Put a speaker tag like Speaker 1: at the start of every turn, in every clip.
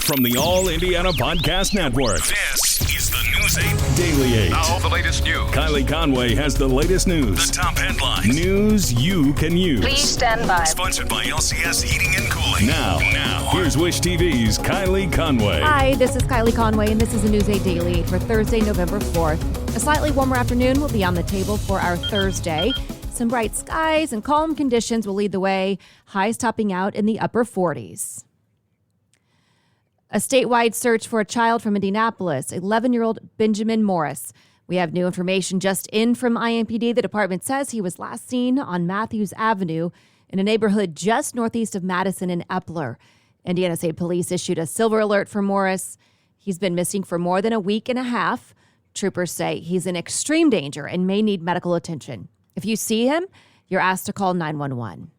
Speaker 1: From the All Indiana Podcast Network, this is the News 8 Daily 8.
Speaker 2: Now, the latest news.
Speaker 1: Kylie Conway has the latest news. The top headlines. News you can use.
Speaker 3: Please stand by.
Speaker 1: Sponsored by LCS Heating and Cooling. Now, here's Wish TV's Kylie Conway.
Speaker 4: Hi, this is Kylie Conway, and this is the News 8 Daily 8 for Thursday, November 4th. A slightly warmer afternoon will be on the table for our Thursday. Some bright skies and calm conditions will lead the way, highs topping out in the upper 40s. A statewide search for a child from Indianapolis, 11-year-old Benjamin Morris. We have new information just in from IMPD. The department says he was last seen on Matthews Avenue in a neighborhood just northeast of Madison and Epler. Indiana State Police issued a silver alert for Morris. He's been missing for more than a week and a half. Troopers say he's in extreme danger and may need medical attention. If you see him, you're asked to call 911.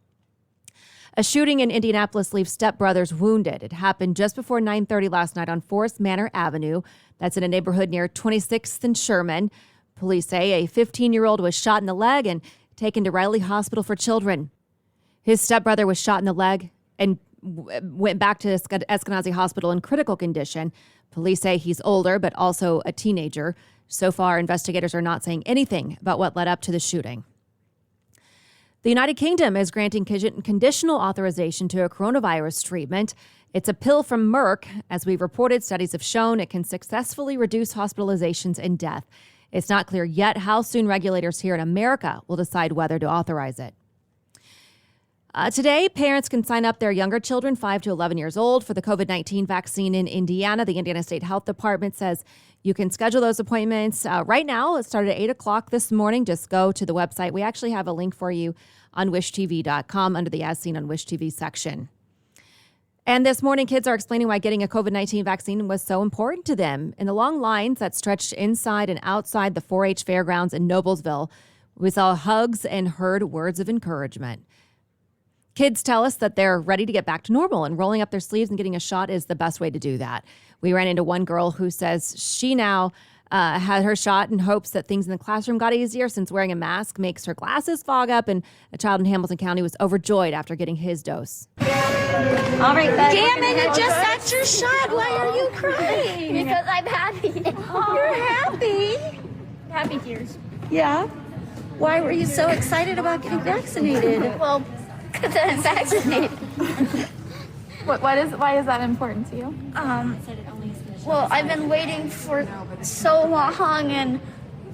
Speaker 4: A shooting in Indianapolis leaves stepbrothers wounded. It happened just before 9:30 last night on Forest Manor Avenue. That's in a neighborhood near 26th and Sherman. Police say a 15-year-old was shot in the leg and taken to Riley Hospital for Children. His stepbrother was shot in the leg and went back to Eskenazi Hospital in critical condition. Police say he's older, but also a teenager. So far, investigators are not saying anything about what led up to the shooting. The United Kingdom is granting conditional authorization to a coronavirus treatment. It's a pill from Merck. As we've reported, studies have shown it can successfully reduce hospitalizations and death. It's not clear yet how soon regulators here in America will decide whether to authorize it. Today, parents can sign up their younger children, 5 to 11 years old, for the COVID-19 vaccine in Indiana. The Indiana State Health Department says you can schedule those appointments right now. It started at 8 o'clock this morning. Just go to the website. We actually have a link for you on wishtv.com under the As Seen on Wish TV section. And this morning, kids are explaining why getting a COVID-19 vaccine was so important to them. In the long lines that stretched inside and outside the 4-H fairgrounds in Noblesville, we saw hugs and heard words of encouragement. Kids tell us that they're ready to get back to normal, and rolling up their sleeves and getting a shot is the best way to do that. We ran into one girl who says she now had her shot and hopes that things in the classroom got easier since wearing a mask makes her glasses fog up, and a child in Hamilton County was overjoyed after getting his dose.
Speaker 5: All right, damn it, you just got your shot. Why are you crying?
Speaker 6: Because I'm happy.
Speaker 5: You're happy?
Speaker 6: Happy tears.
Speaker 5: Yeah. Why were you so excited about getting vaccinated?
Speaker 6: Well, because I'm vaccinated.
Speaker 7: Why is that important to you?
Speaker 6: Well, I've been waiting for so long, and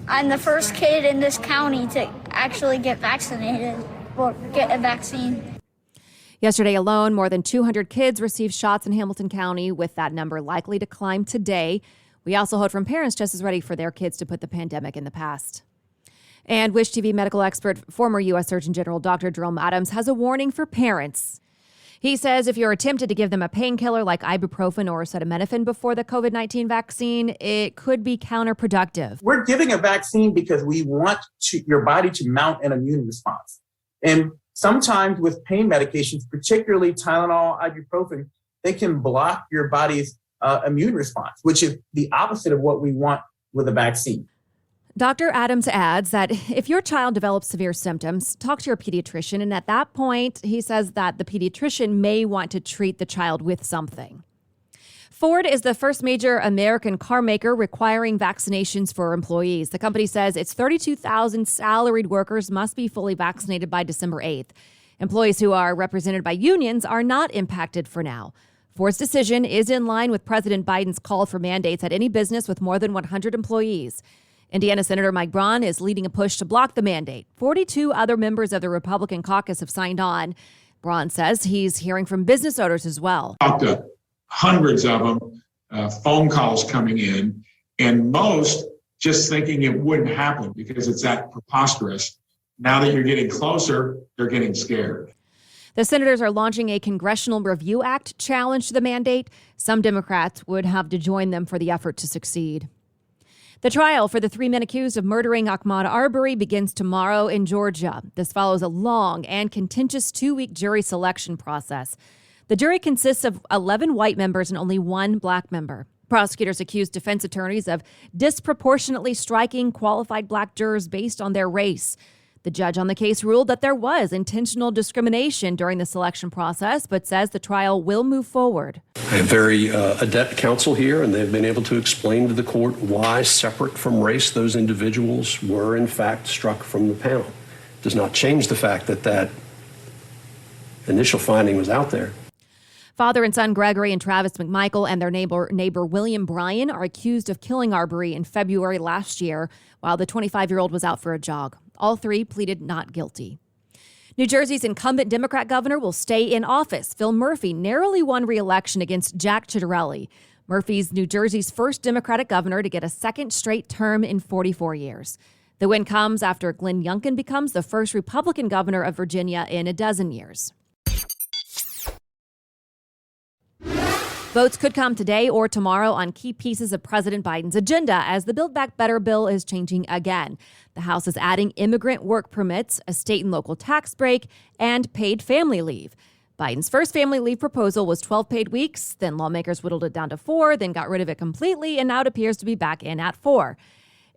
Speaker 6: I'm the first kid in this county to actually get vaccinated or get a vaccine.
Speaker 4: Yesterday alone, more than 200 kids received shots in Hamilton County, with that number likely to climb today. We also heard from parents just as ready for their kids to put the pandemic in the past. And Wish TV medical expert, former U.S. Surgeon General Dr. Jerome Adams, has a warning for parents. He says if you're tempted to give them a painkiller like ibuprofen or acetaminophen before the COVID-19 vaccine, it could be counterproductive.
Speaker 8: We're giving a vaccine because we want your body to mount an immune response. And sometimes with pain medications, particularly Tylenol, ibuprofen, they can block your body's immune response, which is the opposite of what we want with a vaccine.
Speaker 4: Dr. Adams adds that if your child develops severe symptoms, talk to your pediatrician. And at that point, he says that the pediatrician may want to treat the child with something. Ford is the first major American car maker requiring vaccinations for employees. The company says its 32,000 salaried workers must be fully vaccinated by December 8th. Employees who are represented by unions are not impacted for now. Ford's decision is in line with President Biden's call for mandates at any business with more than 100 employees. Indiana Senator Mike Braun is leading a push to block the mandate. 42 other members of the Republican caucus have signed on. Braun says he's hearing from business owners as well.
Speaker 9: Talked to hundreds of them, phone calls coming in, and most just thinking it wouldn't happen because it's that preposterous. Now that you're getting closer, they're getting scared.
Speaker 4: The senators are launching a Congressional Review Act challenge to the mandate. Some Democrats would have to join them for the effort to succeed. The trial for the 3 men accused of murdering Ahmaud Arbery begins tomorrow in Georgia. This follows a long and contentious 2-week jury selection process. The jury consists of 11 white members and only 1 black member. Prosecutors accused defense attorneys of disproportionately striking qualified black jurors based on their race. The judge on the case ruled that there was intentional discrimination during the selection process, but says the trial will move forward.
Speaker 2: I have very adept counsel here, and they've been able to explain to the court why, separate from race, those individuals were in fact struck from the panel. It does not change the fact that that initial finding was out there.
Speaker 4: Father and son Gregory and Travis McMichael and their neighbor William Bryan are accused of killing Arbery in February last year while the 25-year-old was out for a jog. All three pleaded not guilty. New Jersey's incumbent Democrat governor will stay in office. Phil Murphy narrowly won re-election against Jack Ciattarelli. Murphy's New Jersey's first Democratic governor to get a second straight term in 44 years. The win comes after Glenn Youngkin becomes the first Republican governor of Virginia in a dozen years. Votes could come today or tomorrow on key pieces of President Biden's agenda as the Build Back Better bill is changing again. The House is adding immigrant work permits, a state and local tax break, and paid family leave. Biden's first family leave proposal was 12 paid weeks. Then lawmakers whittled it down to 4, then got rid of it completely, and now it appears to be back in at 4.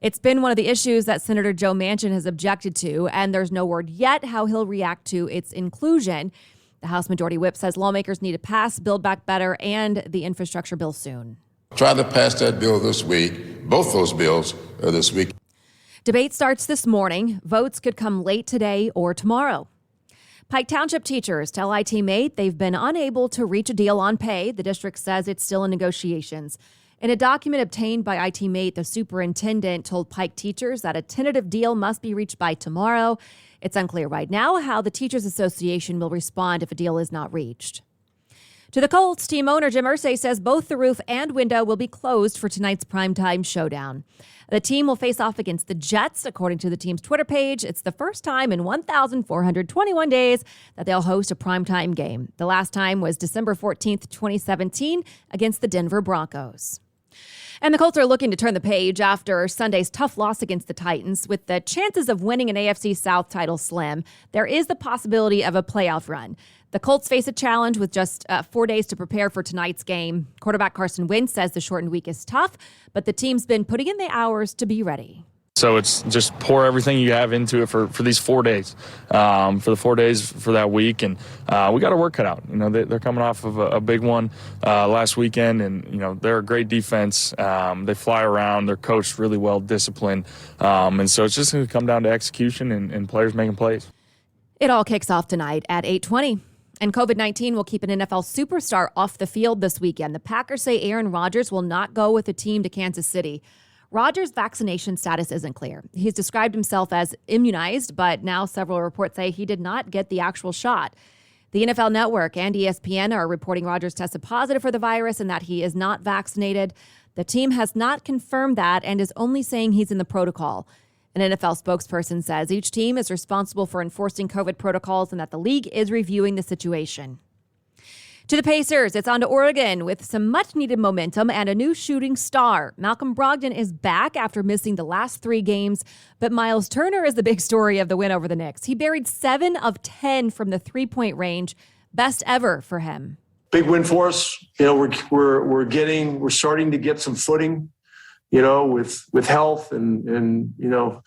Speaker 4: It's been one of the issues that Senator Joe Manchin has objected to, and there's no word yet how he'll react to its inclusion. The House Majority Whip says lawmakers need to pass Build Back Better and the infrastructure bill soon.
Speaker 3: Try to pass that bill this week, both those bills this week.
Speaker 4: Debate starts this morning. Votes could come late today or tomorrow. Pike Township teachers tell IT Mate they've been unable to reach a deal on pay. The district says it's still in negotiations. In a document obtained by IT Mate, the superintendent told Pike teachers that a tentative deal must be reached by tomorrow. It's unclear right now how the Teachers Association will respond if a deal is not reached. To the Colts, team owner Jim Irsay says both the roof and window will be closed for tonight's primetime showdown. The team will face off against the Jets, according to the team's Twitter page. It's the first time in 1,421 days that they'll host a primetime game. The last time was December 14th, 2017, against the Denver Broncos. And the Colts are looking to turn the page after Sunday's tough loss against the Titans. With the chances of winning an AFC South title slim, there is the possibility of a playoff run. The Colts face a challenge with just 4 days to prepare for tonight's game. Quarterback Carson Wentz says the shortened week is tough, but the team's been putting in the hours to be ready.
Speaker 7: So it's just pour everything you have into it for these 4 days, for the 4 days for that week. And we got our work cut out. You know, they're coming off of a big one last weekend, and, you know, they're a great defense. They fly around. They're coached really well, disciplined. And so it's just going to come down to execution and players making plays.
Speaker 4: It all kicks off tonight at 8:20. And COVID-19 will keep an NFL superstar off the field this weekend. The Packers say Aaron Rodgers will not go with the team to Kansas City. Rodgers' vaccination status isn't clear. He's described himself as immunized, but now several reports say he did not get the actual shot. The NFL Network and ESPN are reporting Rodgers tested positive for the virus and that he is not vaccinated. The team has not confirmed that and is only saying he's in the protocol. An NFL spokesperson says each team is responsible for enforcing COVID protocols and that the league is reviewing the situation. To the Pacers, it's on to Oregon with some much-needed momentum and a new shooting star. Malcolm Brogdon is back after missing the last 3 games, but Miles Turner is the big story of the win over the Knicks. He buried 7 of 10 from the three-point range, best ever for him.
Speaker 10: Big win for us. You know, we're starting to get some footing, you know, with health and you know,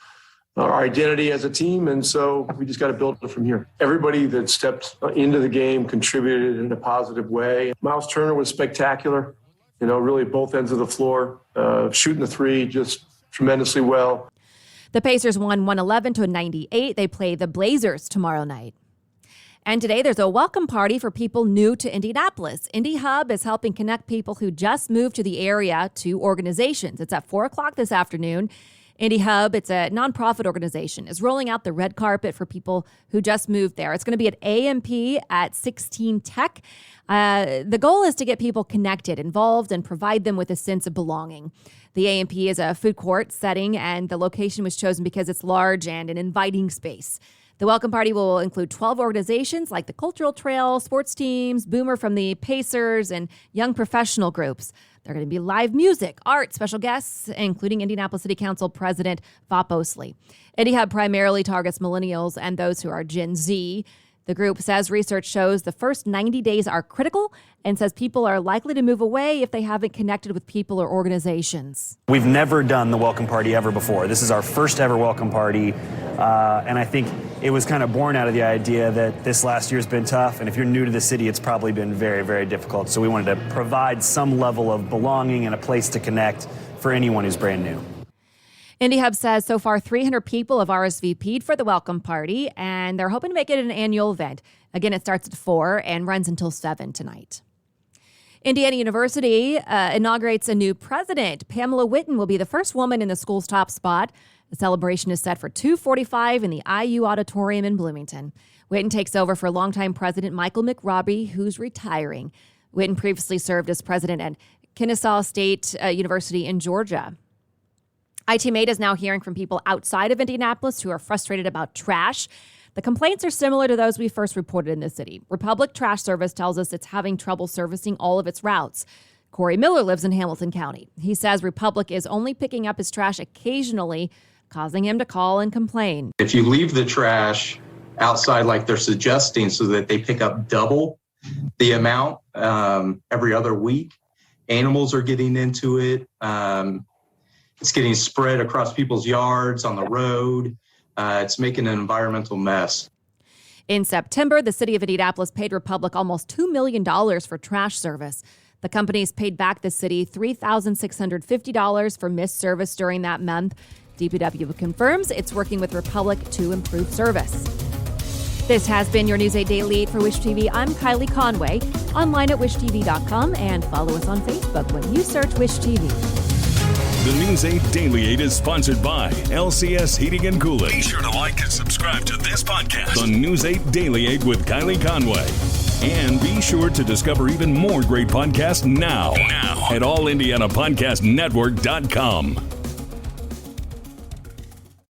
Speaker 10: our identity as a team. And so we just got to build it from here. Everybody that stepped into the game contributed in a positive way. Miles Turner was spectacular, you know, really both ends of the floor, shooting the three just tremendously well.
Speaker 4: The Pacers won 111-98. They play the Blazers tomorrow night. And today there's a welcome party for people new to Indianapolis. Indy Hub is helping connect people who just moved to the area to organizations. It's at 4 o'clock this afternoon. Indy Hub, it's a nonprofit organization, is rolling out the red carpet for people who just moved there. It's going to be at AMP at 16 Tech. The goal is to get people connected, involved, and provide them with a sense of belonging. The AMP is a food court setting, and the location was chosen because it's large and an inviting space. The welcome party will include 12 organizations like the Cultural Trail, sports teams, Boomer from the Pacers, and young professional groups. There are going to be live music, art, special guests, including Indianapolis City Council President Vop Osley. Indy Hub primarily targets millennials and those who are Gen Z. The group says research shows the first 90 days are critical and says people are likely to move away if they haven't connected with people or organizations.
Speaker 11: We've never done the welcome party ever before. This is our first ever welcome party. And I think it was kind of born out of the idea that this last year's been tough. And if you're new to the city, it's probably been very, very difficult. So we wanted to provide some level of belonging and a place to connect for anyone who's brand new.
Speaker 4: IndyHub says so far 300 people have RSVP'd for the welcome party, and they're hoping to make it an annual event. Again, it starts at 4 and runs until 7 tonight. Indiana University inaugurates a new president. Pamela Whitten will be the first woman in the school's top spot. The celebration is set for 2:45 in the IU Auditorium in Bloomington. Whitten takes over for longtime president Michael McRobbie, who's retiring. Whitten previously served as president at Kennesaw State University in Georgia. ITMate is now hearing from people outside of Indianapolis who are frustrated about trash. The complaints are similar to those we first reported in the city. Republic Trash Service tells us it's having trouble servicing all of its routes. Corey Miller lives in Hamilton County. He says Republic is only picking up his trash occasionally, causing him to call and complain.
Speaker 12: If you leave the trash outside like they're suggesting so that they pick up double the amount every other week, animals are getting into it. It's getting spread across people's yards, on the road. It's making an environmental mess.
Speaker 4: In September, the city of Indianapolis paid Republic almost $2 million for trash service. The companies paid back the city $3,650 for missed service during that month. DPW confirms it's working with Republic to improve service. This has been your News 8 Daily 8 for Wish TV. I'm Kylie Conway, online at wishtv.com, and follow us on Facebook when you search Wish TV.
Speaker 1: The News 8 Daily 8 is sponsored by LCS Heating and Cooling. Be sure to like and subscribe to this podcast on News 8 Daily 8 with Kylie Conway. And be sure to discover even more great podcasts now at allindianapodcastnetwork.com.